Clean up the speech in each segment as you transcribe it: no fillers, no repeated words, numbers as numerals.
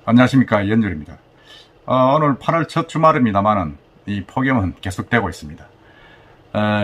안녕하십니까, 연줄입니다. 오늘 8월 첫 주말입니다만은 이 폭염은 계속되고 있습니다.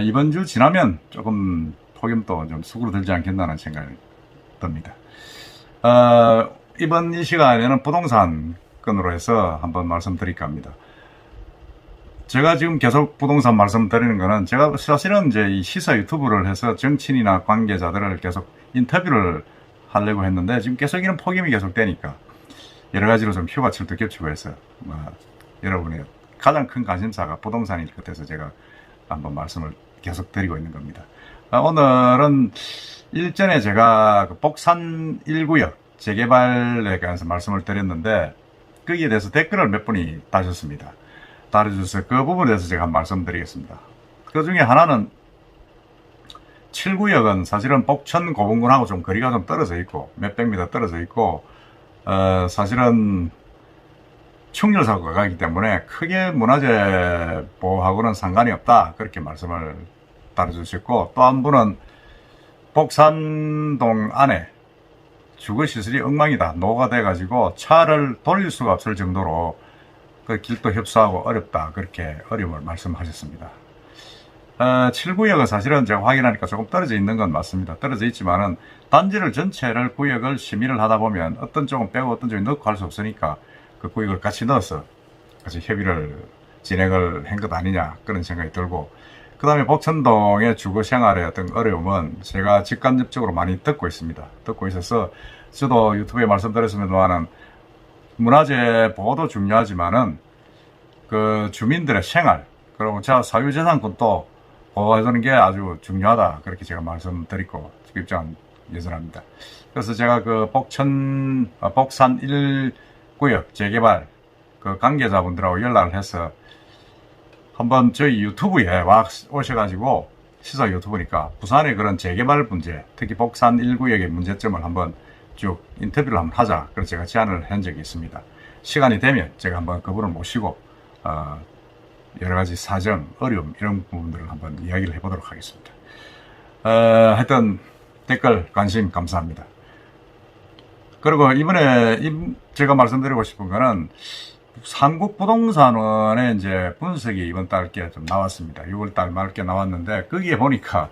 이번 주 지나면 조금 폭염도 좀 수그러들지 않겠나는 생각이 듭니다. 이번 이 시간에는 부동산 건으로 해서 한번 말씀드릴까 합니다. 제가 지금 계속 부동산 말씀드리는 거는 제가 사실은 이제 이 시사 유튜브를 해서 정치인이나 관계자들을 계속 인터뷰를 하려고 했는데 지금 계속 이런 폭염이 계속되니까 여러 가지로 좀 휴가철도 겹치고 해서 여러분의 가장 큰 관심사가 부동산일 것 같아서 제가 한번 말씀을 계속 드리고 있는 겁니다. 오늘은 일전에 제가 복산 1구역 재개발에 관해서 말씀을 드렸는데 거기에 대해서 댓글을 몇 분이 달아주셔서 그 부분에 대해서 제가 한번 말씀드리겠습니다. 그 중에 하나는 7구역은 사실은 복천 고분군하고 좀 거리가 좀 떨어져 있고 몇백 미터 떨어져 있고 사실은 충렬사고가 가기 때문에 크게 문화재 보호하고는 상관이 없다, 그렇게 말씀을 달아주셨고, 또 한 분은 복산동 안에 주거시설이 엉망이다, 노후가 돼가지고 차를 돌릴 수가 없을 정도로 그 길도 협소하고 어렵다, 그렇게 어려움을 말씀하셨습니다. 7구역은 사실은 제가 확인하니까 조금 떨어져 있는 건 맞습니다. 떨어져 있지만은 단지를 전체를 구역을 심의를 하다 보면 어떤 쪽은 빼고 어떤 쪽은 넣고 할 수 없으니까 그 구역을 같이 넣어서 같이 협의를 진행을 한 것 아니냐, 그런 생각이 들고, 그 다음에 복천동의 주거 생활의 어떤 어려움은 제가 직간접적으로 많이 듣고 있습니다. 듣고 있어서 저도 유튜브에 말씀드렸습니다만은 문화재 보호도 중요하지만은 그 주민들의 생활, 그리고 제가 사유재산권도 보호해주는 게 아주 중요하다, 그렇게 제가 말씀드리고 그 입장은 예전합니다. 그래서 제가 그 복산 1구역 재개발 그 관계자분들하고 연락을 해서 한번 저희 유튜브에 오셔가지고, 시사 유튜브니까 부산의 그런 재개발 문제, 특히 복산 1구역의 문제점을 한번 쭉 인터뷰를 한번 하자, 그래서 제가 제안을 한 적이 있습니다. 시간이 되면 제가 한번 그분을 모시고 여러 가지 사정, 어려움, 이런 부분들을 한번 이야기를 해보도록 하겠습니다. 하여튼 댓글 관심 감사합니다. 그리고 이번에 제가 말씀드리고 싶은 거는 한국부동산원의 이제 분석이 이번 달께 좀 나왔습니다. 6월달 말께 나왔는데 거기에 보니까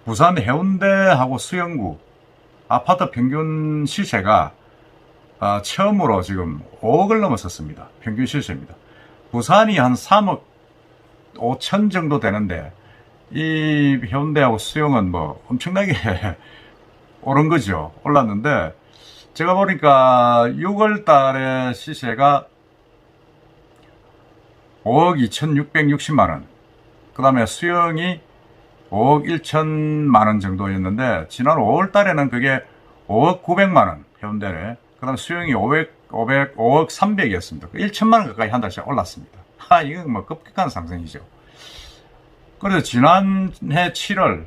부산 해운대하고 수영구 아파트 평균 시세가 처음으로 지금 5억을 넘었었습니다. 평균 시세입니다. 부산이 한 3억 5천 정도 되는데 이 해운대하고 수영은 뭐 엄청나게 오른 거죠. 올랐는데 제가 보니까 6월 달에 시세가 5억 2,660만 원, 그 다음에 수영이 5억 1천만 원 정도였는데 지난 5월 달에는 그게 5억 900만 원 해운대에, 그 다음에 수영이 5억 300이었습니다. 1천만 원 가까이 한 달씩 올랐습니다. 이건 뭐 급격한 상승이죠. 그래서 지난해 7월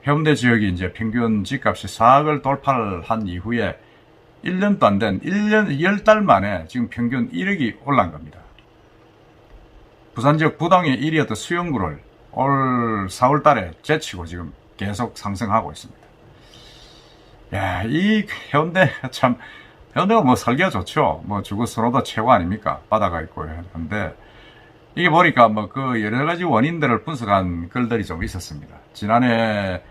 해운대 지역이 이제 평균 집값이 4억을 돌파를 한 이후에 1년도 안 된 10달 만에 지금 평균 1억이 올라간 겁니다. 부산 지역 부동의 1위였던 수영구를 올 4월 달에 제치고 지금 계속 상승하고 있습니다. 야, 이 해운대 참, 해운대가 뭐 살기가 좋죠. 뭐 주거 선호도 최고 아닙니까? 바다가 있고 한데, 이게 보니까 뭐 그 여러 가지 원인들을 분석한 글들이 좀 있었습니다. 지난해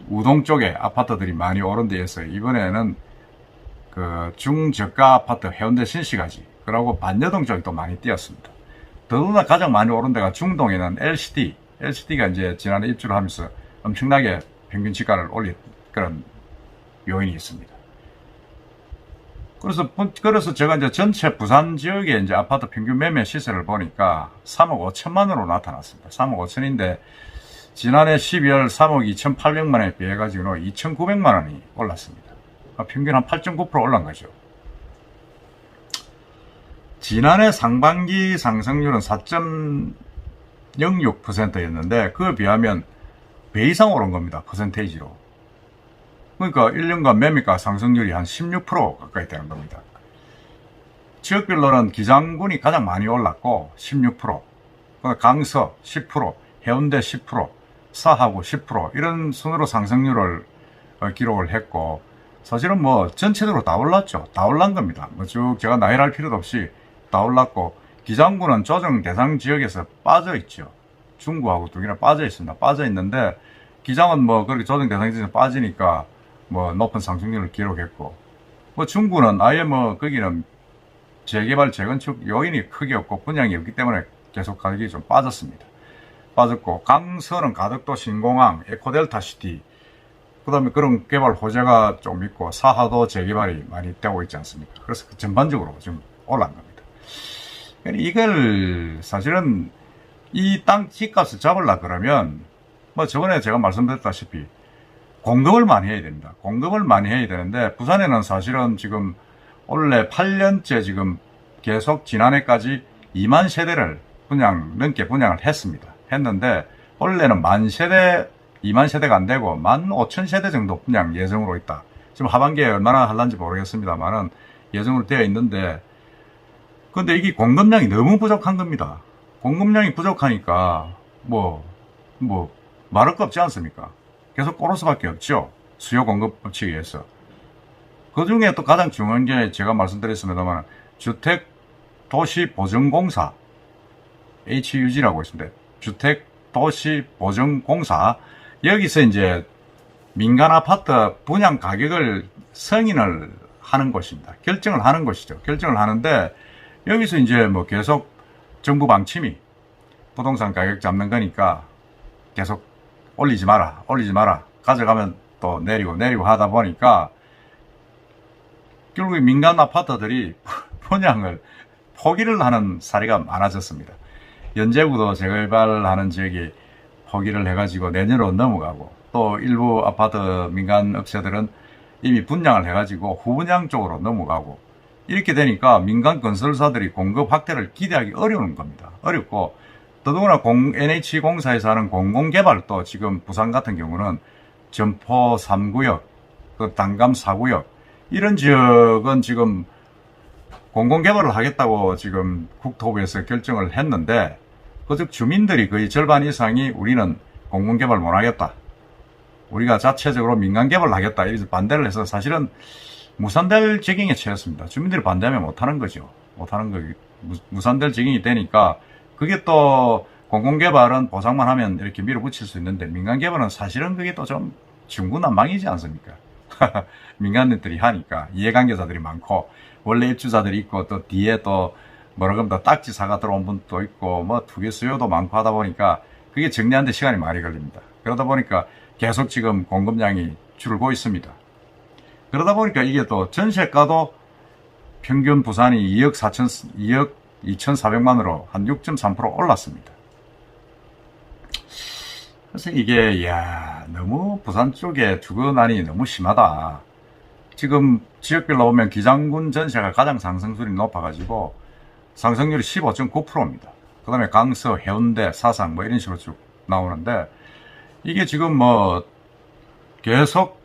우동 쪽에 아파트들이 많이 오른 데에서 이번에는 그 중저가 아파트 해운대 신시가지, 그리고 반여동 쪽이 또 많이 뛰었습니다. 더구나 가장 많이 오른 데가 중동에는 LCD가 이제 지난해 입주를 하면서 엄청나게 평균 지가를 올린 그런 요인이 있습니다. 그래서 제가 이제 전체 부산 지역의 이제 아파트 평균 매매 시세를 보니까 3억 5천만 원으로 나타났습니다. 3억 5천인데 지난해 12월 3억 2,800만 원에 비해 가지고 2,900만 원이 올랐습니다. 평균 한 8.9% 올란 거죠. 지난해 상반기 상승률은 4.06%였는데 그에 비하면 배 이상 오른 겁니다. 퍼센테이지로. 그러니까 1년간 매매가 상승률이 한 16% 가까이 되는 겁니다. 지역별로는 기장군이 가장 많이 올랐고 16%, 강서 10%, 해운대 10%, 사하구 10% 이런 순으로 상승률을 기록을 했고, 사실은 뭐 전체적으로 다 올랐죠. 다 올란 겁니다. 뭐 쭉 제가 나열할 필요도 없이 다 올랐고, 기장군은 조정 대상 지역에서 빠져 있죠. 중구하고 두 개나 빠져 있습니다. 빠져 있는데 기장은 뭐 그렇게 조정 대상 지역에서 빠지니까 뭐 높은 상승률을 기록했고, 뭐 중구는 아예 뭐 거기는 재개발 재건축 요인이 크게 없고 분양이 없기 때문에 계속 가격이 좀 빠졌습니다. 빠졌고, 강서는 가덕도 신공항, 에코델타 시티, 그 다음에 그런 개발 호재가 좀 있고 사하도 재개발이 많이 되고 있지 않습니까? 그래서 전반적으로 좀 올라간 겁니다. 이걸 사실은 이 땅 집값을 잡으려 그러면 뭐 저번에 제가 말씀드렸다시피 공급을 많이 해야 됩니다. 공급을 많이 해야 되는데, 부산에는 사실은 지금 원래 8년째 지금 계속 지난해까지 2만 세대를 넘게 분양을 했는데, 원래는 2만 세대가 안 되고 15,000세대 정도 분양 예정으로 있다. 지금 하반기에 얼마나 할란지 모르겠습니다만은 예정으로 되어 있는데, 근데 이게 공급량이 너무 부족한 겁니다. 공급량이 부족하니까 말할 거 없지 않습니까? 계속 꼬를 수밖에 없죠. 수요 공급 법칙에 의해서. 그 중에 또 가장 중요한 게 제가 말씀드렸습니다만, 주택도시보증공사, HUG라고 있습니다. 주택도시보증공사. 여기서 이제 민간 아파트 분양 가격을 승인을 하는 곳입니다. 결정을 하는 곳이죠. 결정을 하는데, 여기서 이제 뭐 계속 정부 방침이 부동산 가격 잡는 거니까 계속 올리지 마라. 가져가면 또 내리고 하다 보니까 결국에 민간 아파트들이 분양을 포기를 하는 사례가 많아졌습니다. 연제구도 재개발하는 지역이 포기를 해가지고 내년으로 넘어가고, 또 일부 아파트 민간 업체들은 이미 분양을 해가지고 후분양 쪽으로 넘어가고, 이렇게 되니까 민간 건설사들이 공급 확대를 기대하기 어려운 겁니다. 어렵고, 더더구나 NH공사에서 하는 공공개발도 지금 부산 같은 경우는 점포 3구역, 단감 4구역, 이런 지역은 지금 공공개발을 하겠다고 지금 국토부에서 결정을 했는데, 그즉 주민들이 거의 절반 이상이 우리는 공공개발 못 하겠다, 우리가 자체적으로 민간개발을 하겠다, 이래서 반대를 해서 사실은 무산될 지경에 처했습니다. 주민들이 반대하면 못하는 거죠. 무산될 지경이 되니까, 그게 또 공공개발은 보상만 하면 이렇게 밀어붙일 수 있는데, 민간개발은 사실은 그게 또 좀 중구난방이지 않습니까? 민간인들이 하니까 이해관계자들이 많고, 원래 입주자들이 있고, 또 뒤에 또 뭐라그러면 딱지 사가 들어온 분도 있고, 뭐 투기 수요도 많고 하다 보니까 그게 정리하는데 시간이 많이 걸립니다. 그러다 보니까 계속 지금 공급량이 줄고 있습니다. 그러다 보니까 이게 또 전세가도 평균 부산이 2억 2,400만으로 한 6.3% 올랐습니다. 그래서 이게 너무 부산 쪽에 주거난이 너무 심하다. 지금 지역별로 보면 기장군 전세가 가장 상승률이 높아가지고 상승률이 15.9%입니다. 그 다음에 강서, 해운대, 사상 뭐 이런 식으로 쭉 나오는데, 이게 지금 뭐 계속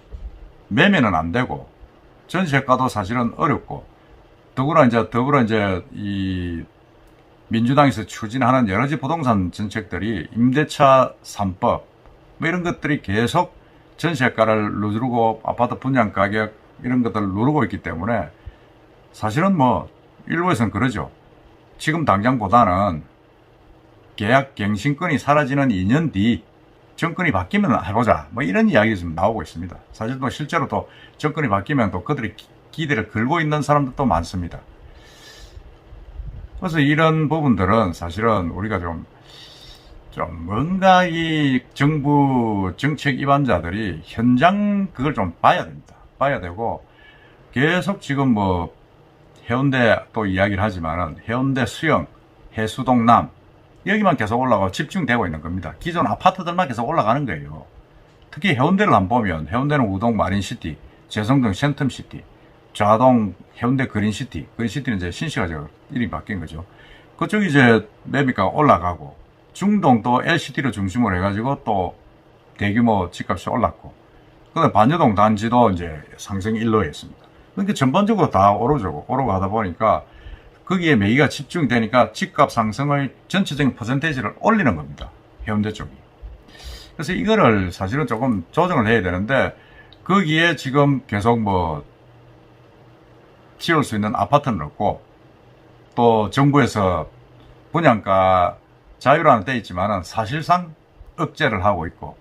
매매는 안 되고 전세가도 사실은 어렵고, 더불어 이제 이 민주당에서 추진하는 여러 가지 부동산 정책들이 임대차 3법 뭐 이런 것들이 계속 전세가를 누르고 아파트 분양 가격 이런 것들을 누르고 있기 때문에, 사실은 뭐 일부에서는 그러죠. 지금 당장보다는 계약 갱신권이 사라지는 2년 뒤 정권이 바뀌면 해보자, 뭐 이런 이야기가 좀 나오고 있습니다. 사실 또 실제로 또 정권이 바뀌면 또 그들이 기대를 걸고 있는 사람들도 많습니다. 그래서 이런 부분들은 사실은 우리가 좀 뭔가 이 정부 정책 입안자들이 현장 그걸 좀 봐야 됩니다. 봐야 되고, 계속 지금 뭐 해운대 또 이야기를 하지만은 해운대 수영, 해수동 남 여기만 계속 올라가고 집중되고 있는 겁니다. 기존 아파트들만 계속 올라가는 거예요. 특히 해운대를 한번 보면 해운대는 우동 마린시티, 재성동 센텀시티, 좌동 해운대 그린시티, 그린시티는 이제 신시가 이름이 바뀐 거죠. 그쪽이 이제 매매가 올라가고, 중동도 LCT를 중심으로 해가지고 또 대규모 집값이 올랐고, 그다음에 반여동 단지도 이제 상승 일로에 있습니다. 그러니까 전반적으로 다 오르고 하다 보니까 거기에 매기가 집중되니까 집값 상승의 전체적인 퍼센테이지를 올리는 겁니다. 해운대 쪽이. 그래서 이거를 사실은 조금 조정을 해야 되는데, 거기에 지금 계속 뭐 지을 수 있는 아파트는 없고, 또 정부에서 분양가 자유라는 돼 있지만은 사실상 억제를 하고 있고,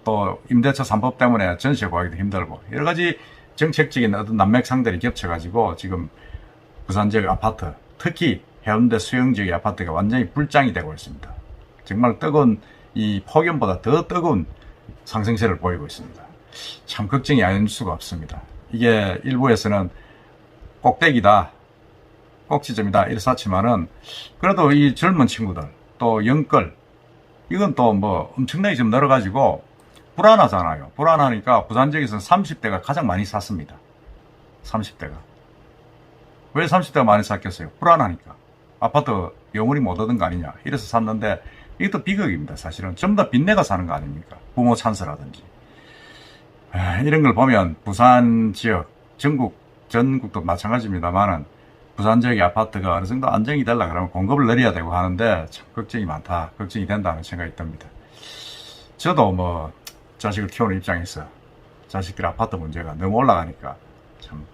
또 임대차 3법 때문에 전세 구하기도 힘들고, 여러 가지 정책적인 어떤 난맥상들이 겹쳐가지고 지금 부산 지역 아파트, 특히 해운대 수영 지역의 아파트가 완전히 불장이 되고 있습니다. 정말 뜨거운, 이 폭염보다 더 뜨거운 상승세를 보이고 있습니다. 참 걱정이 아닐 수가 없습니다. 이게 일부에서는 꼭대기다, 꼭지점이다 이랬었지만은, 그래도 이 젊은 친구들, 또 영끌, 이건 또 뭐 엄청나게 좀 늘어가지고 불안하잖아요. 불안하니까 부산 지역에서는 30대가 가장 많이 샀습니다. 30대가. 왜 30대가 많이 샀겠어요? 불안하니까. 아파트 영원히 못 얻은 거 아니냐. 이래서 샀는데, 이것도 비극입니다. 사실은 전부 다 빚내가 사는 거 아닙니까? 부모 찬스라든지. 이런 걸 보면 부산 지역, 전국도 마찬가지입니다만은, 부산 지역의 아파트가 어느 정도 안정이 되려 그러면 공급을 늘려야 되고 하는데 참 걱정이 많다, 걱정이 된다는 생각이 듭니다. 저도 뭐 자식을 키우는 입장에서 자식들 아파트 문제가 너무 올라가니까 참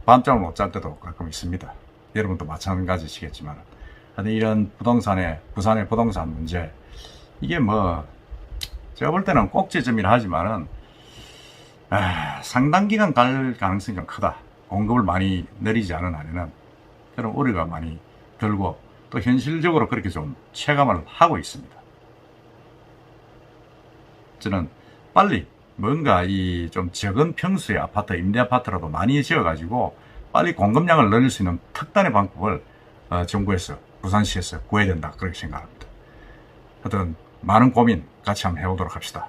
밤잠을 못 잘 때도 가끔 있습니다. 여러분도 마찬가지시겠지만, 하여튼 이런 부산의 부동산 문제, 이게 뭐 제가 볼 때는 꼭지점이라 하지만은 상당 기간 갈 가능성이 좀 크다. 공급을 많이 내리지 않은 한에는 그런 우려가 많이 들고, 또 현실적으로 그렇게 좀 체감을 하고 있습니다. 저는 빨리 뭔가 이 좀 적은 평수의 아파트, 임대 아파트라도 많이 지어가지고 빨리 공급량을 늘릴 수 있는 특단의 방법을 정부에서, 부산시에서 구해야 된다, 그렇게 생각합니다. 하여튼 많은 고민 같이 한번 해보도록 합시다.